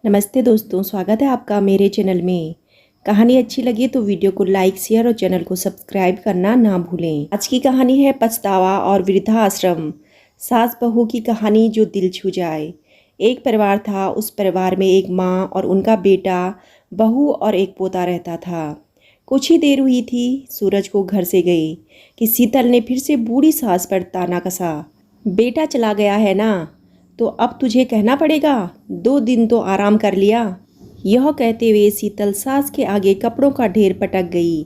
नमस्ते दोस्तों, स्वागत है आपका मेरे चैनल में। कहानी अच्छी लगी तो वीडियो को लाइक, शेयर और चैनल को सब्सक्राइब करना ना भूलें। आज की कहानी है पछतावा और वृद्धाश्रम। सास बहू की कहानी जो दिल छू जाए। एक परिवार था, उस परिवार में एक माँ और उनका बेटा, बहू और एक पोता रहता था। कुछ ही देर हुई थी सूरज को घर से गए कि शीतल ने फिर से बूढ़ी सास पर ताना कसा। बेटा चला गया है ना, तो अब तुझे कहना पड़ेगा, 2 दिन तो आराम कर लिया। यह कहते हुए शीतल सास के आगे कपड़ों का ढेर पटक गई।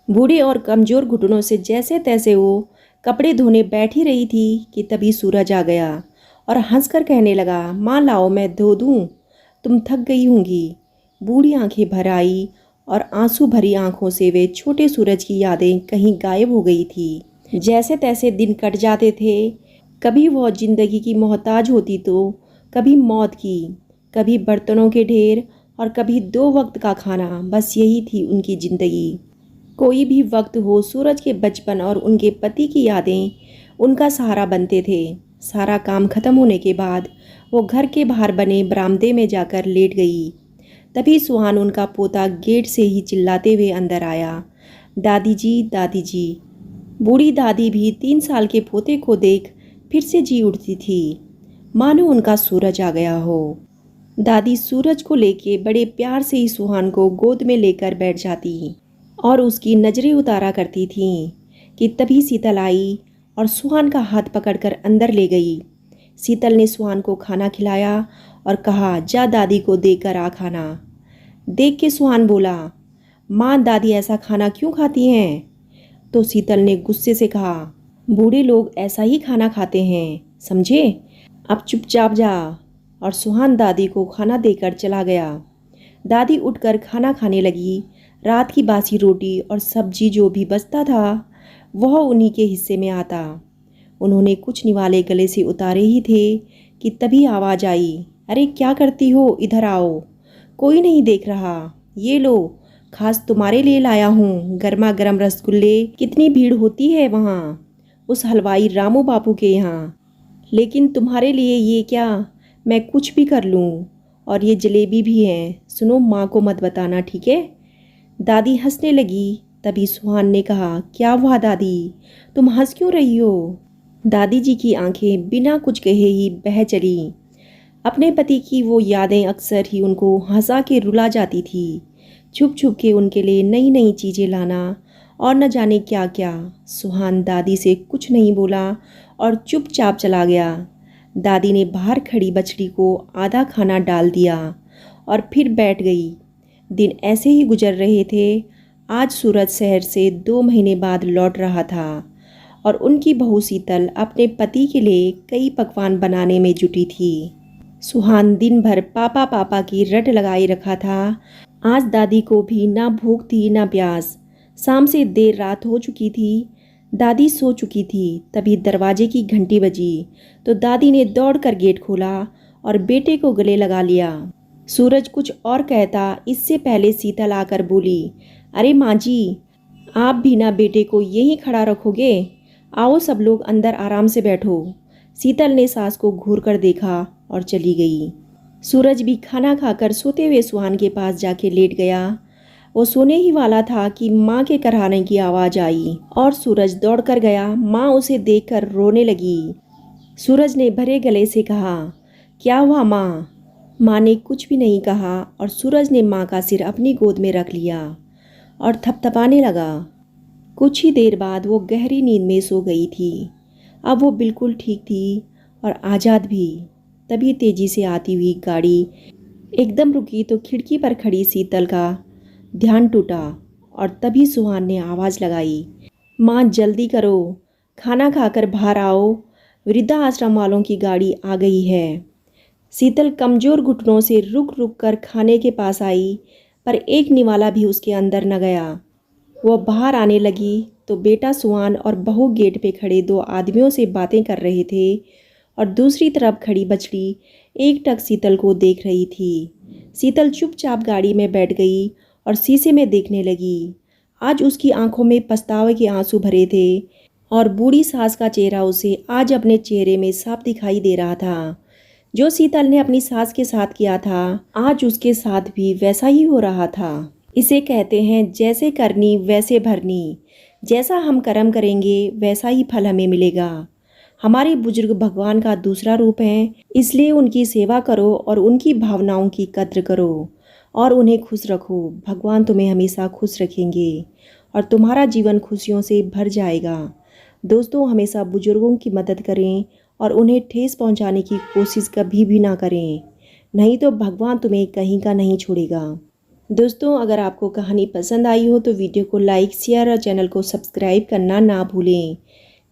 बूढ़े और कमजोर घुटनों से जैसे तैसे वो कपड़े धोने बैठी रही थी कि तभी सूरज आ गया और हंसकर कहने लगा, माँ लाओ मैं धो दूँ, तुम थक गई होंगी। बूढ़ी आंखें भर आई और आंसू भरी आंखों से वे छोटे सूरज की यादें कहीं गायब हो गई थी। जैसे तैसे दिन कट जाते थे। कभी वह जिंदगी की मोहताज होती तो कभी मौत की, कभी बर्तनों के ढेर और कभी 2 वक्त का खाना। बस यही थी उनकी जिंदगी। कोई भी वक्त हो, सूरज के बचपन और उनके पति की यादें उनका सहारा बनते थे। सारा काम खत्म होने के बाद वो घर के बाहर बने बरामदे में जाकर लेट गई। तभी सुहान, उनका पोता, गेट से ही चिल्लाते हुए अंदर आया, दादी जी, दादी जी। बूढ़ी दादी भी 3 साल के पोते को देख फिर से जी उठती थी, मानो उनका सूरज आ गया हो। दादी सूरज को लेके बड़े प्यार से ही सुहान को गोद में लेकर बैठ जाती और उसकी नजरें उतारा करती थीं कि तभी शीतल आई और सुहान का हाथ पकड़कर अंदर ले गई। शीतल ने सुहान को खाना खिलाया और कहा, जा दादी को देकर आ खाना। देख के सुहान बोला, माँ दादी ऐसा खाना क्यों खाती हैं? तो शीतल ने गुस्से से कहा, बूढ़े लोग ऐसा ही खाना खाते हैं, समझे? अब चुपचाप जा। और सुहान दादी को खाना देकर चला गया। दादी उठकर खाना खाने लगी। रात की बासी रोटी और सब्जी जो भी बचता था वह उन्हीं के हिस्से में आता। उन्होंने कुछ निवाले गले से उतारे ही थे कि तभी आवाज़ आई, अरे क्या करती हो, इधर आओ, कोई नहीं देख रहा, ये लो, खास तुम्हारे लिए लाया हूँ गर्मा गर्म रसगुल्ले। कितनी भीड़ होती है वहाँ उस हलवाई रामू बापू के यहाँ, लेकिन तुम्हारे लिए ये क्या, मैं कुछ भी कर लूँ। और ये जलेबी भी है, सुनो, माँ को मत बताना, ठीक है? दादी हंसने लगी। तभी सुहान ने कहा, क्या हुआ दादी, तुम हंस क्यों रही हो? दादी जी की आंखें बिना कुछ कहे ही बह चली। अपने पति की वो यादें अक्सर ही उनको हंसा के रुला जाती थी। छुप छुप के उनके लिए नई नई चीज़ें लाना और न जाने क्या क्या। सुहान दादी से कुछ नहीं बोला और चुपचाप चला गया। दादी ने बाहर खड़ी बछड़ी को आधा खाना डाल दिया और फिर बैठ गई। दिन ऐसे ही गुजर रहे थे। आज सूरज शहर से 2 महीने बाद लौट रहा था और उनकी बहू शीतल अपने पति के लिए कई पकवान बनाने में जुटी थी। सुहान दिन भर पापा पापा की रट लगाए रखा था। आज दादी को भी ना भूख थी ना प्यास। शाम से देर रात हो चुकी थी। दादी सो चुकी थी। तभी दरवाजे की घंटी बजी तो दादी ने दौड़कर गेट खोला और बेटे को गले लगा लिया। सूरज कुछ और कहता, इससे पहले शीतल आकर बोली, अरे माँ जी, आप भी ना बेटे को यहीं खड़ा रखोगे? आओ सब लोग अंदर आराम से बैठो। शीतल ने सास को घूर कर देखा और चली गई। सूरज भी खाना खाकर सोते हुए सुहान के पास जाके लेट गया। वो सोने ही वाला था कि माँ के कराहने की आवाज़ आई और सूरज दौड़कर गया। माँ उसे देखकर रोने लगी। सूरज ने भरे गले से कहा, क्या हुआ माँ? माँ ने कुछ भी नहीं कहा और सूरज ने माँ का सिर अपनी गोद में रख लिया और थपथपाने लगा। कुछ ही देर बाद वो गहरी नींद में सो गई थी। अब वो बिल्कुल ठीक थी और आज़ाद भी। तभी तेजी से आती हुई गाड़ी एकदम रुकी तो खिड़की पर खड़ी शीतल का ध्यान टूटा और तभी सुहान ने आवाज़ लगाई, माँ जल्दी करो, खाना खाकर बाहर आओ, वृद्धा आश्रम वालों की गाड़ी आ गई है। शीतल कमज़ोर घुटनों से रुक रुक कर खाने के पास आई, पर एक निवाला भी उसके अंदर न गया। वह बाहर आने लगी तो बेटा सुहान और बहू गेट पे खड़े 2 आदमियों से बातें कर रहे थे और दूसरी तरफ खड़ी बछड़ी एकटक शीतल को देख रही थी। शीतल चुपचाप गाड़ी में बैठ गई और शीशे में देखने लगी। आज उसकी आंखों में पछतावे के आंसू भरे थे और बूढ़ी सास का चेहरा उसे आज अपने चेहरे में साफ दिखाई दे रहा था। जो शीतल ने अपनी सास के साथ किया था आज उसके साथ भी वैसा ही हो रहा था। इसे कहते हैं जैसे करनी वैसे भरनी। जैसा हम कर्म करेंगे वैसा ही फल हमें मिलेगा। हमारे बुजुर्ग भगवान का दूसरा रूप हैं, इसलिए उनकी सेवा करो और उनकी भावनाओं की कद्र करो और उन्हें खुश रखो। भगवान तुम्हें हमेशा खुश रखेंगे और तुम्हारा जीवन खुशियों से भर जाएगा। दोस्तों, हमेशा बुजुर्गों की मदद करें और उन्हें ठेस पहुंचाने की कोशिश कभी भी ना करें, नहीं तो भगवान तुम्हें कहीं का नहीं छोड़ेगा। दोस्तों, अगर आपको कहानी पसंद आई हो तो वीडियो को लाइक, शेयर और चैनल को सब्सक्राइब करना ना भूलें।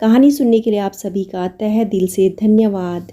कहानी सुनने के लिए आप सभी का तहे दिल से धन्यवाद।